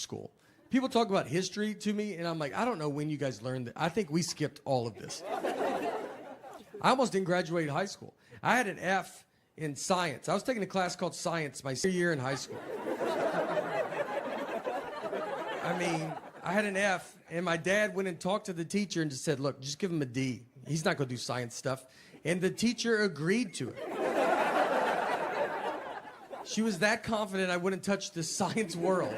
school. People talk about history to me, and I'm like, I don't know when you guys learned that. I think we skipped all of this. I almost didn't graduate high school. I had an F in science. I was taking a class called science my senior year in high school. I mean, I had an F, and my dad went and talked to the teacher and just said, look, just give him a D. He's not going to do science stuff. And the teacher agreed to it. She was that confident I wouldn't touch the science world.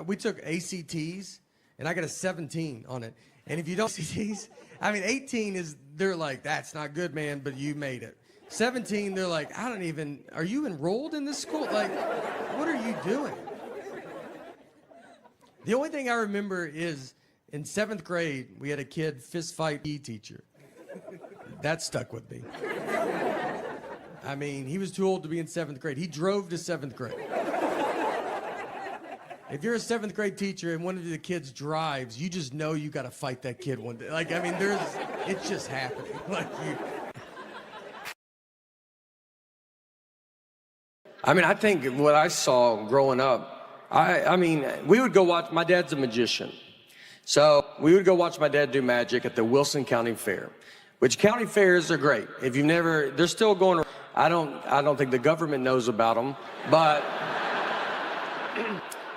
We took ACTs, and I got a 17 on it. And if you don't ACTs, I mean, 18 is, they're like, that's not good, man, but you made it. 17, they're like, are you enrolled in this school? Like, what are you doing? The only thing I remember is in 7th grade, we had a kid fist fight PE teacher. That stuck with me. I mean, he was too old to be in 7th grade. He drove to 7th grade. If you're a 7th grade teacher and one of the kids drives, you just know you got to fight that kid one day. Like, I mean, it's just happening. Like I think what I saw growing up, I mean, we would go watch, my dad's a magician. So we would go watch my dad do magic at the Wilson County Fair, which county fairs are great. If you've never, they're still going, I don't think the government knows about them, but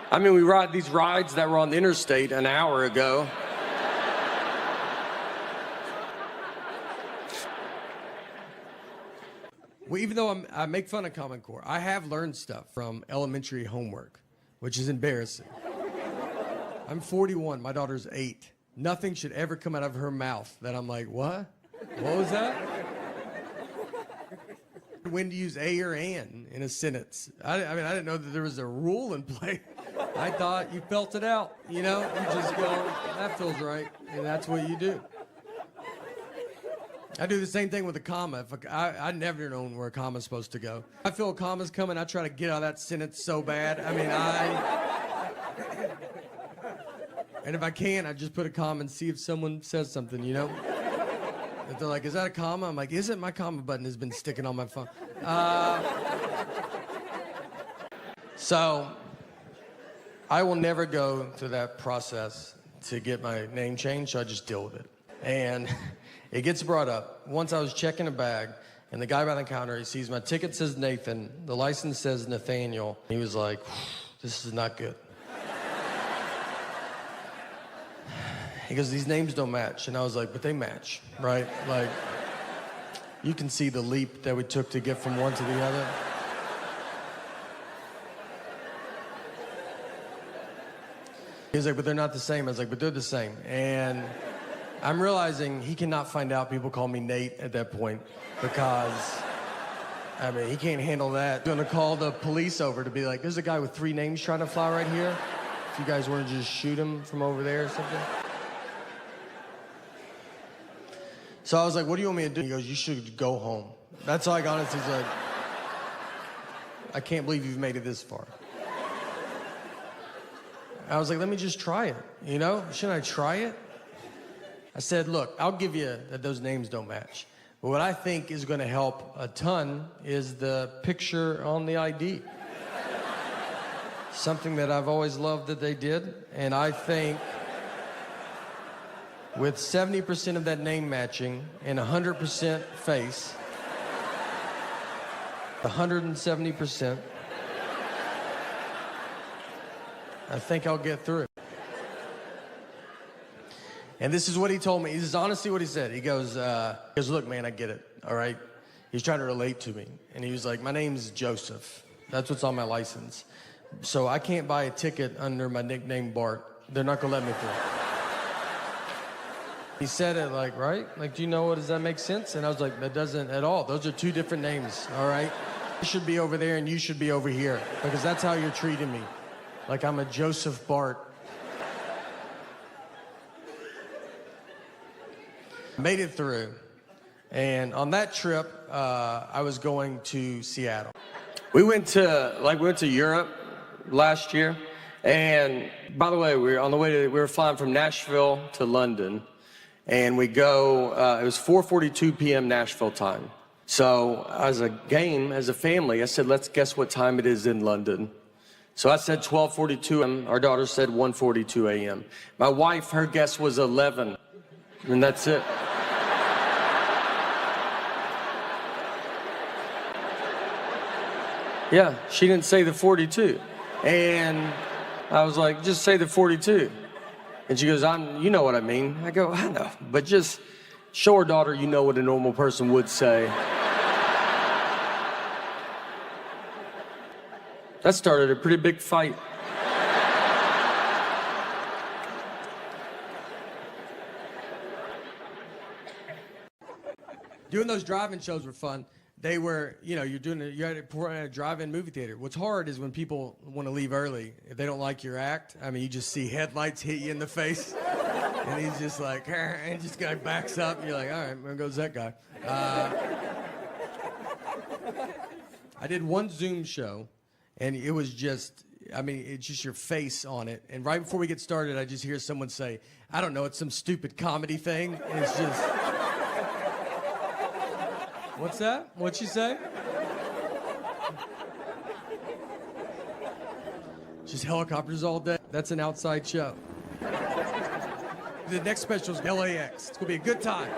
I mean, we ride these rides that were on the interstate an hour ago. Well, even though I make fun of Common Core, I have learned stuff from elementary homework, which is embarrassing. I'm 41, my daughter's 8. Nothing should ever come out of her mouth that I'm like, what? What was that? When to use a or an in a sentence. I mean, I didn't know that there was a rule in play. I thought you felt it out, you know? You just go, that feels right, and that's what you do. I do the same thing with a comma. I never known where a comma's supposed to go. I feel a comma's coming, I try to get out of that sentence so bad. I mean, and if I can, I just put a comma and see if someone says something, you know? If they're like, is that a comma? I'm like, isn't my comma button has been sticking on my phone. So, I will never go through that process to get my name changed, so I just deal with it. And it gets brought up. Once I was checking a bag, and the guy behind the counter, he sees my ticket says Nathan, the license says Nathaniel. He was like, this is not good. He goes, these names don't match. And I was like, but they match, right? Like, you can see the leap that we took to get from one to the other. He was like, but they're not the same. I was like, but they're the same. And I'm realizing he cannot find out people call me Nate at that point because, I mean, he can't handle that. I'm gonna call the police over to be like, there's a guy with 3 names trying to fly right here. If you guys want to just shoot him from over there or something. So I was like, what do you want me to do? He goes, you should go home. That's all I got. He's like, I can't believe you've made it this far. I was like, let me just try it, you know? Shouldn't I try it? I said, look, I'll give you that those names don't match. But what I think is going to help a ton is the picture on the ID. Something that I've always loved that they did. And I think with 70% of that name matching and 100% face, 170%, I think I'll get through. And this is what he told me. This is honestly what he said. He goes, look, man, I get it, all right? He's trying to relate to me. And he was like, my name's Joseph. That's what's on my license. So I can't buy a ticket under my nickname Bart. They're not gonna let me through. He said it like, right? Like, do you know does that make sense? And I was like, that doesn't at all. Those are 2 different names, all right? You should be over there and you should be over here because that's how you're treating me. Like I'm a Joseph Bart. Made it through. And on that trip, I was going to Seattle. We went to Europe last year. And by the way, we were flying from Nashville to London. And we go, it was 4:42 p.m. Nashville time. So as a game, as a family, I said, let's guess what time it is in London. So I said 12:42 a.m. Our daughter said 1:42 a.m. My wife, her guess was 11, and that's it. Yeah, she didn't say the 42. And I was like, just say the 42. And she goes, you know what I mean. I go, I know, but just show her daughter you know what a normal person would say. That started a pretty big fight. Doing those drive-in shows were fun. They were, you're at a drive-in movie theater. What's hard is when people want to leave early. If they don't like your act, I mean, you just see headlights hit you in the face. And he's just like, and just kind of backs up. And you're like, all right, there goes that guy. I did one Zoom show, and it was just, it's just your face on it. And right before we get started, I just hear someone say, I don't know, it's some stupid comedy thing. And it's just... What's that? What'd she say? Just helicopters all day. That's an outside show. The next special is LAX. It's gonna be a good time.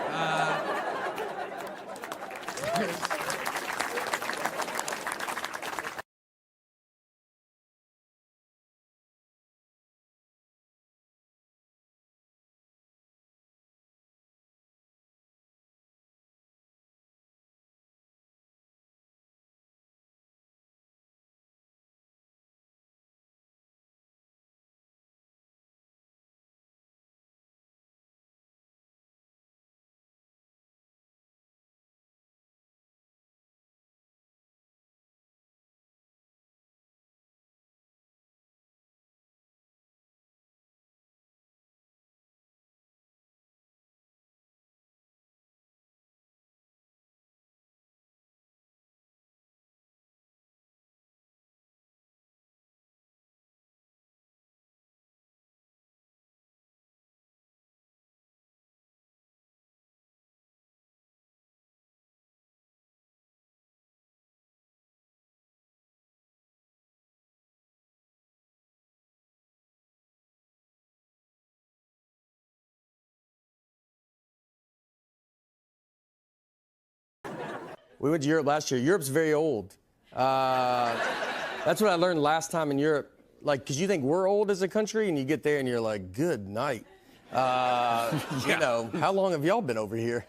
We went to Europe last year. Europe's very old. That's what I learned last time in Europe. Like, because you think we're old as a country, and you get there and you're like, good night. How long have y'all been over here?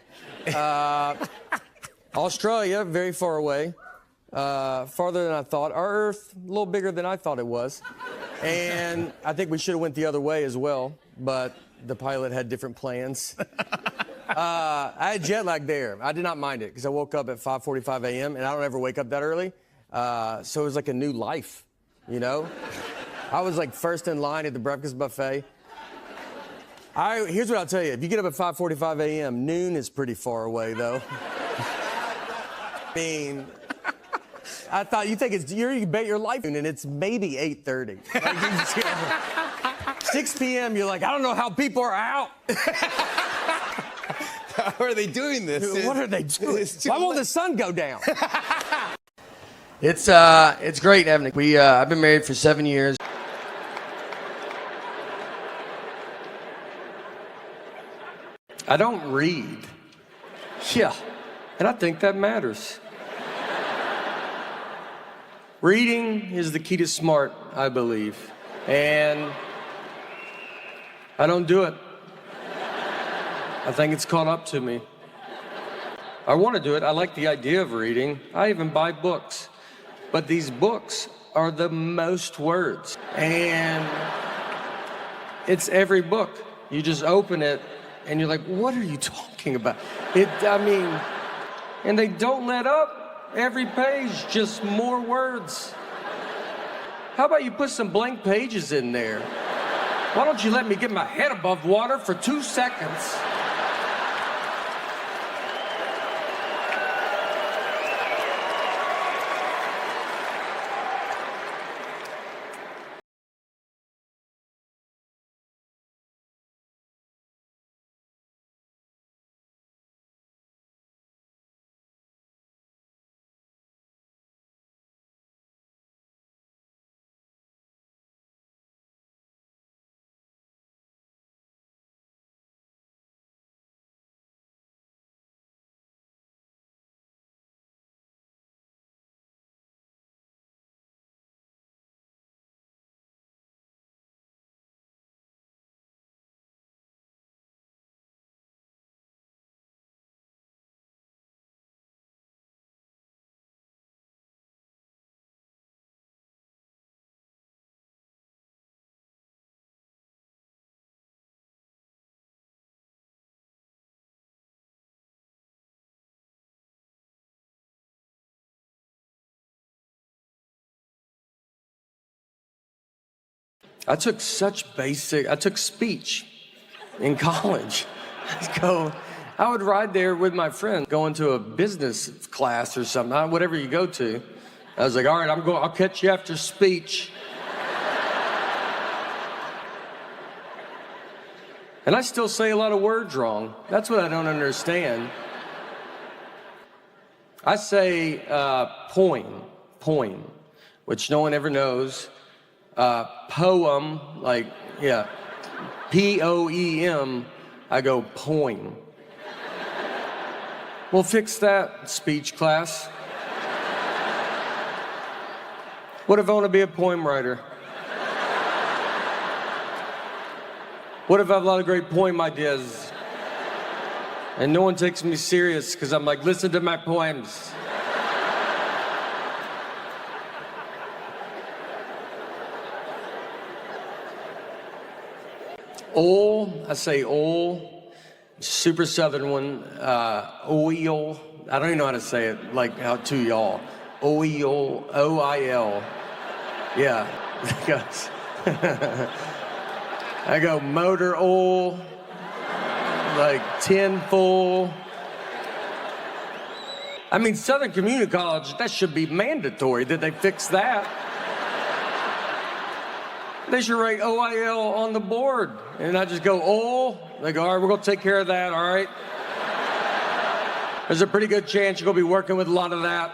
Australia, very far away. Farther than I thought. Our Earth, a little bigger than I thought it was. And I think we should have went the other way as well, but the pilot had different plans. I had jet lag there. I did not mind it because I woke up at 5:45 a.m. and I don't ever wake up that early. So it was like a new life, I was like first in line at the breakfast buffet. Here's what I'll tell you. If you get up at 5:45 a.m., noon is pretty far away, though. I thought you bet your life, and it's maybe 8:30. Like, 6 p.m., you're like, I don't know how people are out. How are they doing this? What are they doing? Why won't the sun go down? It's great having it. I've been married for 7 years. I don't read. Yeah, and I think that matters. Reading is the key to smart, I believe. And I don't do it. I think it's caught up to me. I want to do it. I like the idea of reading. I even buy books. But these books are the most words. And it's every book. You just open it and you're like, what are you talking about? And they don't let up. Every page, just more words. How about you put some blank pages in there? Why don't you let me get my head above water for 2 seconds? I took speech in college. I would ride there with my friend, going to a business class or something, whatever you go to. I was like, all right, I'll catch you after speech. And I still say a lot of words wrong. That's what I don't understand. I say poem, which no one ever knows. Poem, like, yeah, P-O-E-M, I go poem. We'll fix that, speech class. What if I want to be a poem writer? What if I have a lot of great poem ideas? And no one takes me serious because I'm like, listen to my poems. I say super southern one, oil. I don't even know how to say it, like how to y'all. Oil, O-I-L. Yeah, I go motor oil, like tin full. I mean, Southern Community College, that should be mandatory. Did they fix that? They should write OIL on the board. And I just go, They go, all right, we're gonna take care of that, all right? There's a pretty good chance you're gonna be working with a lot of that.